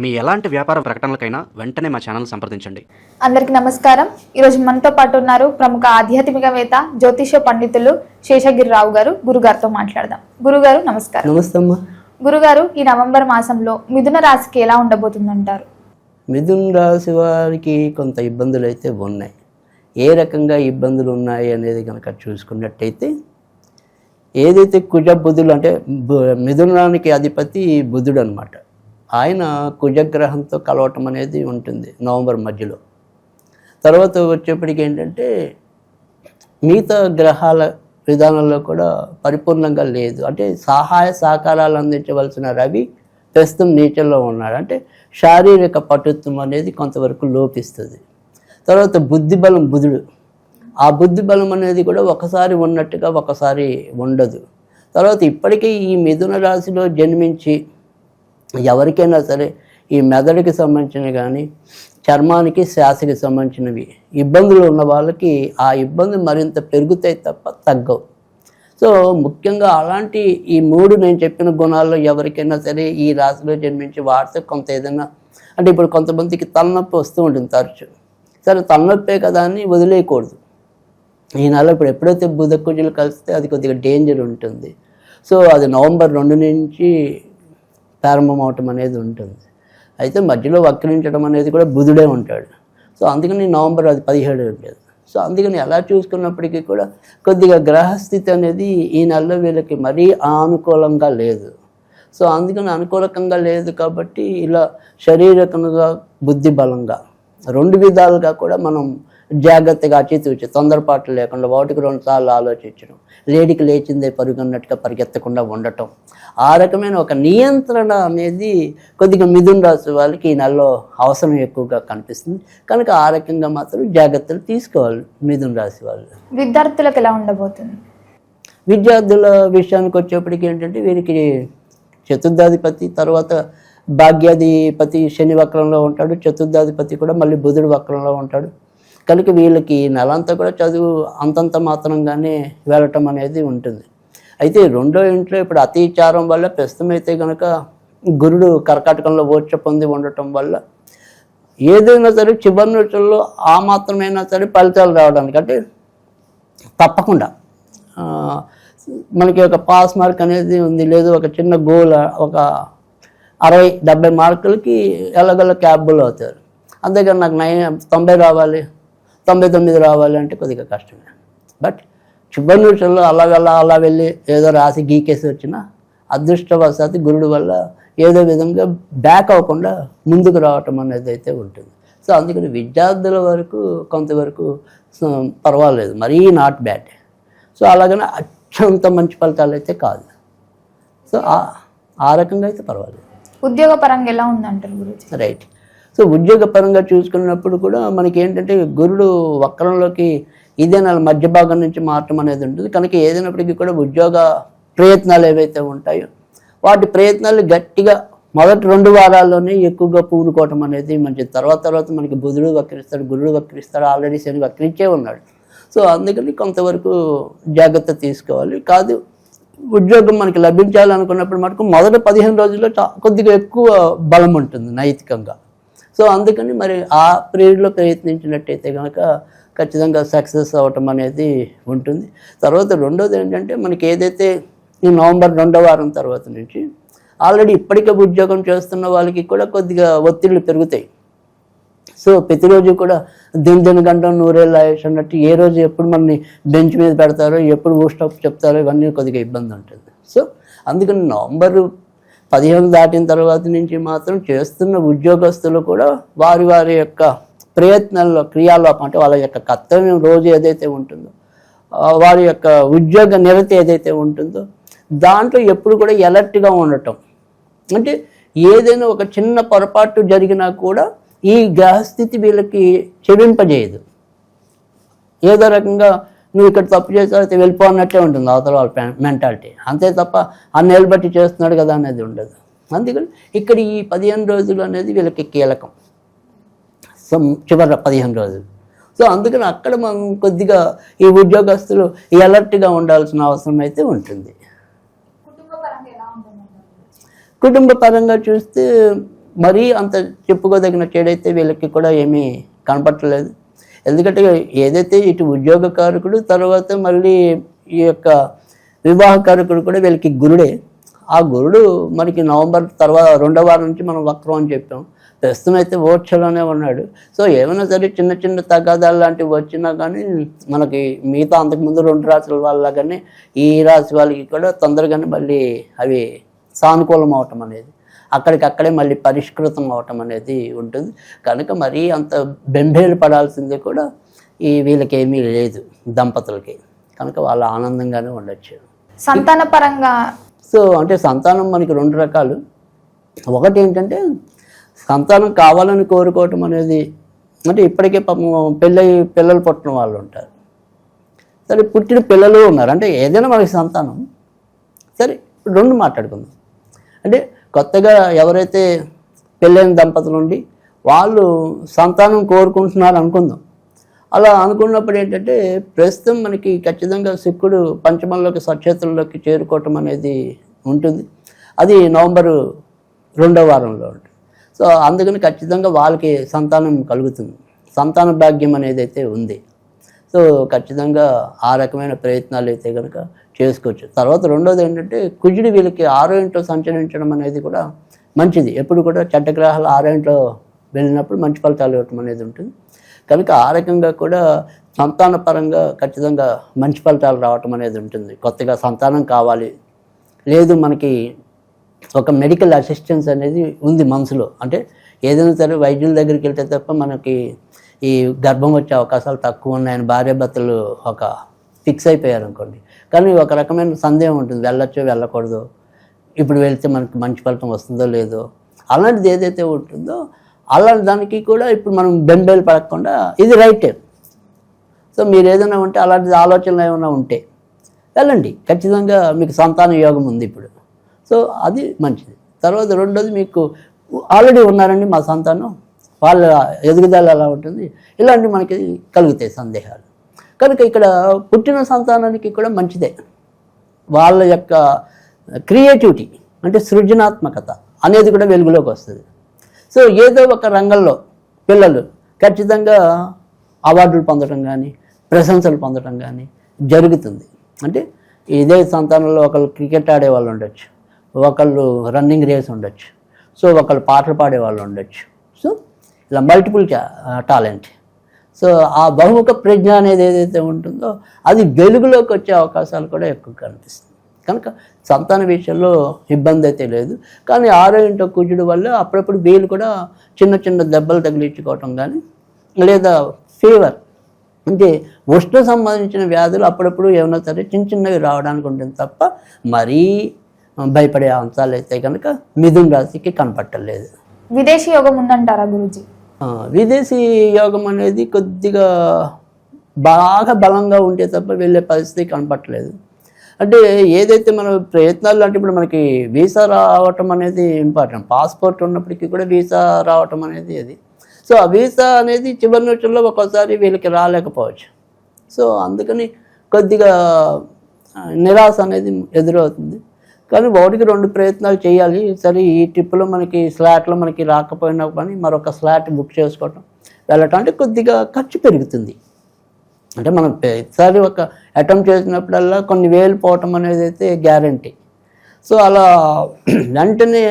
మీ ఎలాంటి వ్యాపార ప్రకటనలకైనా వెంటనే మా ఛానల్ సంప్రదించండి. అందరికీ నమస్కారం. ఈరోజు మనతో పాటు ఉన్నారు ప్రముఖ ఆధ్యాత్మికవేత్త జ్యోతిష పండితులు శేషగిరిరావు గారు. గురుగారితో మాట్లాడదాం. గురుగారు నమస్కారం. నమస్తే అమ్మా. గురుగారు, ఈ నవంబర్ మాసంలో మిథున రాశికి ఎలా ఉండబోతుందంటారు? మిథున రాశి వారికి కొంత ఇబ్బందులు అయితే ఉన్నాయి. ఏ రకంగా ఇబ్బందులు ఉన్నాయి అనేది కనుక చూసుకున్నట్టయితే, ఏదైతే కుజ బుధులు అంటే మిథునానికి అధిపతి బుధుడు అనమాట, ఆయన కుజగ్రహంతో కలవటం అనేది ఉంటుంది నవంబర్ మధ్యలో. తర్వాత వచ్చేప్పటికి ఏంటంటే మిగతా గ్రహాల విధానంలో కూడా పరిపూర్ణంగా లేదు. అంటే సహాయ సహకారాలు అందించవలసిన రవి ప్రస్తుతం నీచల్లో ఉన్నాడు. అంటే శారీరక పటుత్వం అనేది కొంతవరకు లోపిస్తుంది. తర్వాత బుద్ధిబలం బుధుడు, ఆ బుద్ధిబలం అనేది కూడా ఒకసారి ఉన్నట్టుగా ఒకసారి ఉండదు. తర్వాత ఇప్పటికీ ఈ మిథున రాశిలో జన్మించి ఎవరికైనా సరే ఈ మెదడుకి సంబంధించినవి కానీ చర్మానికి శ్వాసకి సంబంధించినవి ఇబ్బందులు ఉన్న వాళ్ళకి ఆ ఇబ్బంది మరింత పెరుగుతాయి తప్ప తగ్గవు. సో ముఖ్యంగా అలాంటి ఈ మూడు నేను చెప్పిన గుణాల్లో ఎవరికైనా సరే ఈ రాశిలో జన్మించి వాడితే కొంత ఏదైనా, అంటే ఇప్పుడు కొంతమందికి తలనొప్పి వస్తూ ఉంటుంది తరచు. సరే తలనొప్పే కదా అని వదిలేయకూడదు. ఈ నెల ఇప్పుడు ఎప్పుడైతే బుధ కుజులు కలిస్తే అది కొద్దిగా డేంజర్ ఉంటుంది. సో అది నవంబర్ 2 నుంచి ప్రారంభం అవటం అనేది ఉంటుంది. అయితే మధ్యలో వక్రించడం అనేది కూడా బుధుడే ఉంటాడు. సో అందుకని నవంబర్ అది 17 ఉండేది. సో అందుకని ఎలా చూసుకున్నప్పటికీ కూడా కొద్దిగా గ్రహస్థితి అనేది ఈ నెలలో వీళ్ళకి మరీ అనుకూలంగా లేదు. సో అందుకని అనుకూలకంగా లేదు కాబట్టి ఇలా శారీరకంగా బుద్ధి బలంగా రెండు విధాలుగా కూడా మనం జాగ్రత్తగా అచితూచి తొందరపాట్లు లేకుండా ఒకటికి 2 సార్లు ఆలోచించడం, లేడికి లేచిందే పరుగున్నట్టుగా పరిగెత్తకుండా ఉండటం, ఆ రకమైన ఒక నియంత్రణ అనేది కొద్దిగా మిథున రాశి వాళ్ళకి ఈ నెలలో అవసరం ఎక్కువగా కనిపిస్తుంది. కనుక ఆ రకంగా మాత్రం జాగ్రత్తలు తీసుకోవాలి మిథున రాశి వాళ్ళు. విద్యార్థులకు ఎలా ఉండబోతుంది? విద్యార్థుల విషయానికి వచ్చేప్పటికి ఏంటంటే వీరికి చతుర్థాధిపతి తర్వాత భాగ్యాధిపతి శని వక్రంలో ఉంటాడు, చతుర్థాధిపతి కూడా మళ్ళీ బుధుడు వక్రంలో ఉంటాడు. కనుక వీళ్ళకి నెలంతా కూడా చదువు అంతంత మాత్రంగానే వెళ్ళటం అనేది ఉంటుంది. అయితే రెండో ఇంట్లో ఇప్పుడు అతిచారం వల్ల ప్రస్తుతం అయితే కనుక గురుడు కర్కాటకంలో ఓర్చ పొంది ఉండటం వల్ల ఏదైనా సరే చివరి రోజుల్లో ఆ మాత్రమైనా సరే ఫలితాలు రావడానికి అంటే తప్పకుండా మనకి ఒక పాస్ మార్క్ అనేది ఉంది, లేదు ఒక చిన్న గోల్ ఒక 60-70 మార్కులకి ఎలాగోలా క్యాబుల్ అవుతారు. అంతేగాని నాకు 90 రావాలి 99 రావాలి అంటే కొద్దిగా కష్టమే. బట్ చివరి నిమిషంలో అలా వెళ్ళి ఏదో రాసి గీకేసి వచ్చినా అదృష్టవశాత్తు గురుడు వల్ల ఏదో విధంగా బ్యాక్ అవ్వకుండా ముందుకు రావటం అనేది అయితే ఉంటుంది. సో అందుకని విద్యార్థుల వరకు కొంతవరకు పర్వాలేదు, మరీ నాట్ బ్యాడ్. సో అలాగనే అత్యంత మంచి ఫలితాలు అయితే కాదు. సో ఆ రకంగా అయితే పర్వాలేదు. ఉద్యోగ పరంగా ఎలా ఉందంటారు గురించి? రైట్. సో ఉద్యోగ పరంగా చూసుకున్నప్పుడు కూడా మనకి ఏంటంటే గురుడు వక్రంలోకి ఇదే నెల మధ్య భాగం నుంచి మారటం అనేది ఉంటుంది. కనుక ఏదైనప్పటికీ కూడా ఉద్యోగ ప్రయత్నాలు ఏవైతే ఉంటాయో వాటి ప్రయత్నాలు గట్టిగా మొదటి 2 వారాల్లోనే ఎక్కువగా పూనుకోవటం అనేది మంచిది. తర్వాత మనకి బుధుడు వక్రిస్తాడు, గురుడు వక్రిస్తాడు, ఆల్రెడీ శని వక్రించే ఉన్నాడు. సో అందుకని కొంతవరకు జాగ్రత్త తీసుకోవాలి. కాదు ఉద్యోగం మనకి లభించాలనుకున్నప్పుడు మటుకు మొదటి 15 రోజుల్లో కొద్దిగా ఎక్కువ బలం ఉంటుంది నైతికంగా. సో అందుకని మరి ఆ పీరియడ్లో ప్రయత్నించినట్టయితే కనుక ఖచ్చితంగా సక్సెస్ అవ్వటం అనేది ఉంటుంది. తర్వాత రెండోది ఏంటంటే మనకి ఏదైతే ఈ నవంబర్ 2వ వారం తర్వాత నుంచి ఆల్రెడీ ఇప్పటికే ఉద్యోగం చేస్తున్న వాళ్ళకి కూడా కొద్దిగా ఒత్తిళ్ళు పెరుగుతాయి. సో ప్రతిరోజు కూడా దినగంటం 100 ఏళ్ళ ఆయుష్ అన్నట్టు ఏ రోజు ఎప్పుడు మనని బెంచ్ మీద పెడతారో, ఎప్పుడు ఊస్టాప్ చెప్తారో ఇవన్నీ కొద్దిగా ఇబ్బంది ఉంటుంది. సో అందుకని నవంబర్ 15 దాటిన తర్వాత నుంచి మాత్రం చేస్తున్న ఉద్యోగస్తులు కూడా వారి యొక్క ప్రయత్నాల్లో క్రియాలోపం అంటే వాళ్ళ యొక్క కర్తవ్యం రోజు ఏదైతే ఉంటుందో, వారి యొక్క ఉద్యోగ నిరతి ఏదైతే ఉంటుందో దాంట్లో ఎప్పుడు కూడా ఎలర్ట్గా ఉండటం. అంటే ఏదైనా ఒక చిన్న పొరపాటు జరిగినా కూడా ఈ గ్రహస్థితి వీళ్ళకి చెవింపజేయదు. ఏదో రకంగా నువ్వు ఇక్కడ తప్పు చేస్తే వెళ్ళిపోన్నట్టే ఉంటుంది అవతల వాళ్ళ మెంటాలిటీ. అంతే తప్ప అన్నేళ్ళు బట్టి చేస్తున్నాడు కదా అనేది ఉండదు. అందుకని ఇక్కడ ఈ 15 రోజులు అనేది వీళ్ళకి కీలకం. సో చివరి 15 రోజులు. సో అందుకని అక్కడ మనం కొద్దిగా ఈ ఉద్యోగస్తులు అలర్ట్గా ఉండాల్సిన అవసరం అయితే ఉంటుంది. కుటుంబ పరంగా ఎలా ఉంటుంది? కుటుంబ పరంగా చూస్తే మరీ అంత చెప్పుకోదగిన చెడైతే వీళ్ళకి కూడా ఏమీ కనపట్టలేదు. ఎందుకంటే ఏదైతే ఇటు ఉద్యోగకారకుడు తర్వాత మళ్ళీ ఈ యొక్క వివాహకారకుడు కూడా వీళ్ళకి గురుడే. ఆ గురుడు మనకి నవంబర్ తర్వాత 2వ వారం నుంచి మనం వక్రం అని చెప్పాం. ప్రస్తుతం అయితే ఓర్చలోనే ఉన్నాడు. సో ఏమైనా సరే చిన్న చిన్న తగాదాలు లాంటివి వచ్చినా కానీ మనకి మిగతా అంతకుముందు 2 రాశుల వాళ్ళ కానీ ఈ రాశి వాళ్ళకి కూడా తొందరగానే మళ్ళీ అవి సానుకూలం అవటం అనేది, అక్కడికక్కడే మళ్ళీ పరిష్కృతం అవటం అనేది ఉంటుంది. కనుక మరీ అంత బెంబేలు పడాల్సిందే కూడా వీళ్ళకి ఏమీ లేదు దంపతులకి. కనుక వాళ్ళు ఆనందంగానే ఉండొచ్చు. సంతాన పరంగా సో అంటే సంతానం మనకి 2 రకాలు. ఒకటి ఏంటంటే సంతానం కావాలని కోరుకోవటం అనేది, అంటే ఇప్పటికే పాపం పిల్లలు పుట్టిన వాళ్ళు ఉంటారు, సరే పుట్టిన పిల్లలు ఉన్నారు, అంటే ఏదైనా మనకి సంతానం. సరే 2 మాట్లాడుకుందాం. అంటే కొత్తగా ఎవరైతే పెళ్ళైన దంపతులు ఉండి వాళ్ళు సంతానం కోరుకుంటున్నారు అనుకుందాం. అలా అనుకున్నప్పుడు ఏంటంటే ప్రస్తుతం మనకి ఖచ్చితంగా శుక్రుడు పంచమంలోకి సచేతుల్లోకి చేరుకోవటం అనేది ఉంటుంది. అది నవంబరు 2వ వారంలో ఉంటుంది. సో అందుకని ఖచ్చితంగా వాళ్ళకి సంతానం కలుగుతుంది, సంతాన భాగ్యం అనేది అయితే ఉంది. సో ఖచ్చితంగా ఆ రకమైన ప్రయత్నాలు అయితే కనుక చేసుకోవచ్చు. తర్వాత రెండోది ఏంటంటే కుజుడు వీళ్ళకి 6వ ఇంట్లో సంచరించడం అనేది కూడా మంచిది. ఎప్పుడు కూడా చెడ్డ గ్రహాలు 6వ ఇంట్లో వెళ్ళినప్పుడు మంచి ఫలితాలు ఇవ్వటం అనేది ఉంటుంది. కనుక ఆ రకంగా కూడా సంతాన పరంగా ఖచ్చితంగా మంచి ఫలితాలు రావటం అనేది ఉంటుంది. కొత్తగా సంతానం కావాలి, లేదు మనకి ఒక మెడికల్ అసిస్టెన్స్ అనేది ఉంది మనసులో, అంటే ఏదైనా సరే వైద్యుల దగ్గరికి వెళ్తే తప్ప మనకి ఈ గర్భం వచ్చే అవకాశాలు తక్కువ ఉన్నాయని భార్యాభర్తలు ఒక ఫిక్స్ అయిపోయారు అనుకోండి. కానీ ఒక రకమైన సందేహం ఉంటుంది, వెళ్ళొచ్చో వెళ్ళకూడదు, ఇప్పుడు వెళ్తే మనకి మంచి ఫలితం వస్తుందో లేదో, అలాంటిది ఏదైతే ఉంటుందో అలాంటి దానికి కూడా ఇప్పుడు మనం బెంబేలు పడకుండా ఇది రైటే. సో మీరు ఏదైనా ఉంటే అలాంటి ఆలోచనలు ఏమైనా ఉంటే వెళ్ళండి, ఖచ్చితంగా మీకు సంతాన యోగం ఉంది ఇప్పుడు. సో అది మంచిది. తర్వాత రెండోది మీకు ఆల్రెడీ ఉన్నారండి మా సంతానం, వాళ్ళ ఎదుగుదల ఎలా ఉంటుంది, ఇలాంటివి మనకి కలుగుతాయి సందేహాలు. కనుక ఇక్కడ పుట్టిన సంతానానికి కూడా మంచిదే. వాళ్ళ యొక్క క్రియేటివిటీ అంటే సృజనాత్మకత అనేది కూడా వెలుగులోకి వస్తుంది. సో ఏదో ఒక రంగంలో పిల్లలు ఖచ్చితంగా అవార్డులు పొందడం కానీ ప్రశంసలు పొందడం కానీ జరుగుతుంది. అంటే ఇదే సంతానంలో ఒకళ్ళు క్రికెట్ ఆడేవాళ్ళు ఉండొచ్చు, ఒకళ్ళు రన్నింగ్ రేస్ ఉండొచ్చు, సో ఒకళ్ళు పాటలు పాడేవాళ్ళు ఉండొచ్చు. సో ఇలా మల్టిపుల్ టాలెంట్. సో ఆ బహుముఖ ప్రజ్ఞ అనేది ఏదైతే ఉంటుందో అది వెలుగులోకి వచ్చే అవకాశాలు కూడా ఎక్కువ కనిపిస్తుంది. కనుక సంతాన విషయంలో ఇబ్బంది అయితే లేదు. కానీ 6వ ఇంట్లో కుజుడు వల్ల అప్పుడప్పుడు వీళ్ళు కూడా చిన్న చిన్న దెబ్బలు తగిలించుకోవటం కానీ లేదా ఫీవర్ అంటే ఉష్ణ సంబంధించిన వ్యాధులు అప్పుడప్పుడు ఏమైనా సరే చిన్న చిన్నవి రావడానికి ఉంటుంది తప్ప మరీ భయపడే అంశాలు అయితే కనుక మిథున రాశికి కనపట్టలేదు. విదేశీ యోగం ఉందంటారా గురూజీ? విదేశీ యోగం అనేది కొద్దిగా బాగా బలంగా ఉంటే తప్ప వెళ్ళే పరిస్థితి కనపట్టలేదు. అంటే ఏదైతే మన ప్రయత్నాలు అంటే ఇప్పుడు మనకి వీసా రావటం అనేది ఇంపార్టెంట్, పాస్పోర్ట్ ఉన్నప్పటికీ కూడా వీసా రావటం అనేది అది. సో ఆ వీసా అనేది చివరి నిమిషంలో ఒక్కోసారి వీళ్ళకి రాలేకపోవచ్చు. సో అందుకని కొద్దిగా నిరాశ అనేది ఎదురవుతుంది. కానీ 1-2 ప్రయత్నాలు చేయాలి. సరే ఈ ట్రిప్లో మనకి స్లాట్లో మనకి రాకపోయినా కానీ మరొక స్లాట్ బుక్ చేసుకోవటం వెళ్ళటం అంటే కొద్దిగా ఖర్చు పెరుగుతుంది. అంటే మనం ప్రతిసారి ఒక అటెంప్ట్ చేసినప్పుడల్లా కొన్ని వేలు పోవటం అనేది అయితే గ్యారంటీ. సో అలా వెంటనే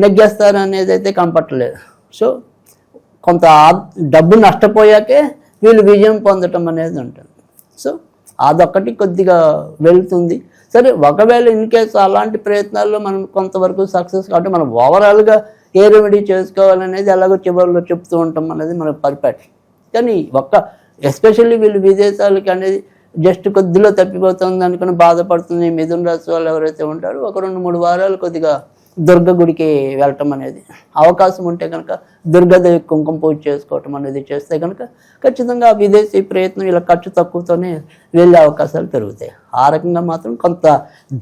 నెగ్గేస్తారు అనేది అయితే కనపట్టలేదు. సో కొంత డబ్బు నష్టపోయాకే వీళ్ళు విజయం పొందటం అనేది ఉంటుంది. సో అదొక్కటి కొద్దిగా వెళ్తుంది. సరే ఒకవేళ ఇన్ కేసు అలాంటి ప్రయత్నాల్లో మనం కొంతవరకు సక్సెస్ కాబట్టి మనం ఓవరాల్గా ఏ రెమెడీ చేసుకోవాలనేది ఎలాగో చివరిలో చెప్తూ ఉంటాం అనేది మనకు పర్ఫెక్ట్. కానీ ఎస్పెషల్లీ వీళ్ళు విదేశాలకి అనేది జస్ట్ కొద్దిలో తప్పిపోతుంది అనుకుని బాధపడుతుంది మిథున రాశి వాళ్ళు ఎవరైతే ఉంటారో ఒక 2-3 వారాలు కొద్దిగా దుర్గ గుడికి వెళ్ళటం అనేది అవకాశం ఉంటే కనుక దుర్గాదేవి కుంకుమ పూజ చేసుకోవటం అనేది చేస్తే కనుక ఖచ్చితంగా విదేశీ ప్రయత్నం ఇలా ఖర్చు తక్కువతోనే వెళ్ళే అవకాశాలు పెరుగుతాయి. ఆ రకంగా మాత్రం కొంత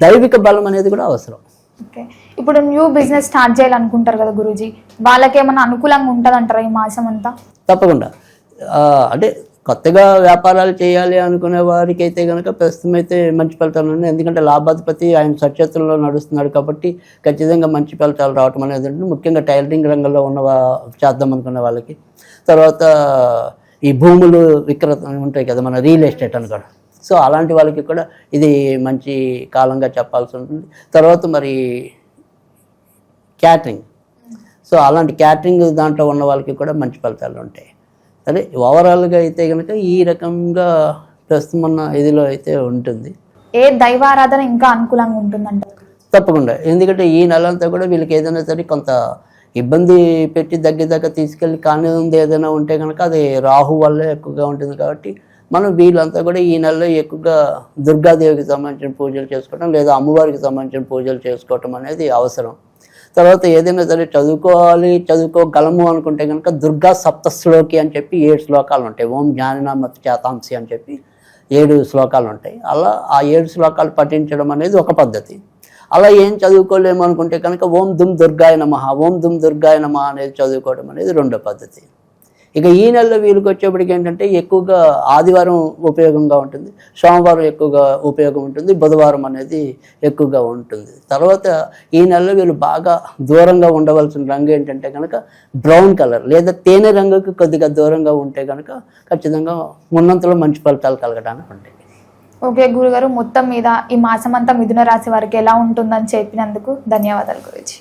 దైవిక బలం అనేది కూడా అవసరం. ఓకే, ఇప్పుడు న్యూ బిజినెస్ స్టార్ట్ చేయాలనుకుంటారు కదా గురూజీ, వాళ్ళకి ఏమైనా అనుకూలంగా ఉంటుంది అంటారా ఈ మాసం అంతా? తప్పకుండా. అంటే కొత్తగా వ్యాపారాలు చేయాలి అనుకునే వారికి అయితే కనుక ప్రస్తుతం అయితే మంచి ఫలితాలు ఉన్నాయి. ఎందుకంటే లాభాధిపతి ఆయన సచేతుల్లో నడుస్తున్నాడు కాబట్టి ఖచ్చితంగా మంచి ఫలితాలు రావటం అనేది ఉంటుంది. ముఖ్యంగా టైలరింగ్ రంగంలో ఉన్న చేద్దాం అనుకునే వాళ్ళకి, తర్వాత ఈ భూములు విక్రత ఉంటాయి కదా, మన రియల్ ఎస్టేట్ అని కూడా, సో అలాంటి వాళ్ళకి కూడా ఇది మంచి కాలంగా చెప్పాల్సి ఉంటుంది. తర్వాత మరి క్యాటరింగ్, సో అలాంటి క్యాటరింగ్ దాంట్లో ఉన్న వాళ్ళకి కూడా మంచి ఫలితాలు ఉంటాయి. సరే, ఓవరాల్గా అయితే కనుక ఈ రకంగా ప్రస్తుతం ఉన్న ఇదిలో అయితే ఉంటుంది. ఏ దైవారాధన ఇంకా అనుకూలంగా ఉంటుందంట? తప్పకుండా, ఎందుకంటే ఈ నెలంతా కూడా వీళ్ళకి ఏదైనా సరే కొంత ఇబ్బంది పెట్టి దగ్గర తీసుకెళ్ళి కానీ ఉంది ఏదైనా ఉంటే కనుక అది రాహు వల్లే ఎక్కువగా ఉంటుంది. కాబట్టి మనం వీళ్ళంతా కూడా ఈ నెలలో ఎక్కువగా దుర్గాదేవికి సంబంధించిన పూజలు చేసుకోవటం లేదా అమ్మవారికి సంబంధించిన పూజలు చేసుకోవటం అనేది అవసరం. తర్వాత ఏదైనా సరే చదువుకోగలము అనుకుంటే కనుక దుర్గా సప్తశ్లోకి అని చెప్పి 7 శ్లోకాలు ఉంటాయి. ఓం జ్ఞాననామ చేతాంసి అని చెప్పి 7 శ్లోకాలు ఉంటాయి. అలా ఆ 7 శ్లోకాలు పఠించడం అనేది ఒక పద్ధతి. అలా ఏం చదువుకోలేము అనుకుంటే కనుక ఓం దుమ్ దుర్గాయ నమః, ఓం దుమ్ దుర్గాయ నమః అనేది చదువుకోవడం అనేది రెండో పద్ధతి. ఇక ఈ నెలలో వీళ్ళకి వచ్చేప్పటికి ఏంటంటే ఎక్కువగా ఆదివారం ఉపయోగంగా ఉంటుంది, సోమవారం ఎక్కువగా ఉపయోగం ఉంటుంది, బుధవారం అనేది ఎక్కువగా ఉంటుంది. తర్వాత ఈ నెలలో వీళ్ళు బాగా దూరంగా ఉండవలసిన రంగు ఏంటంటే కనుక బ్రౌన్ కలర్ లేదా తేనె రంగుకి కొద్దిగా దూరంగా ఉంటే కనుక ఖచ్చితంగా ఉన్నంతలో మంచి ఫలితాలు కలగడానికి ఉంటాయి. ఓకే గురుగారు, మొత్తం మీద ఈ మాసం అంతా మిథున రాశి వారికి ఎలా ఉంటుందని చెప్పినందుకు ధన్యవాదాలు గురించి.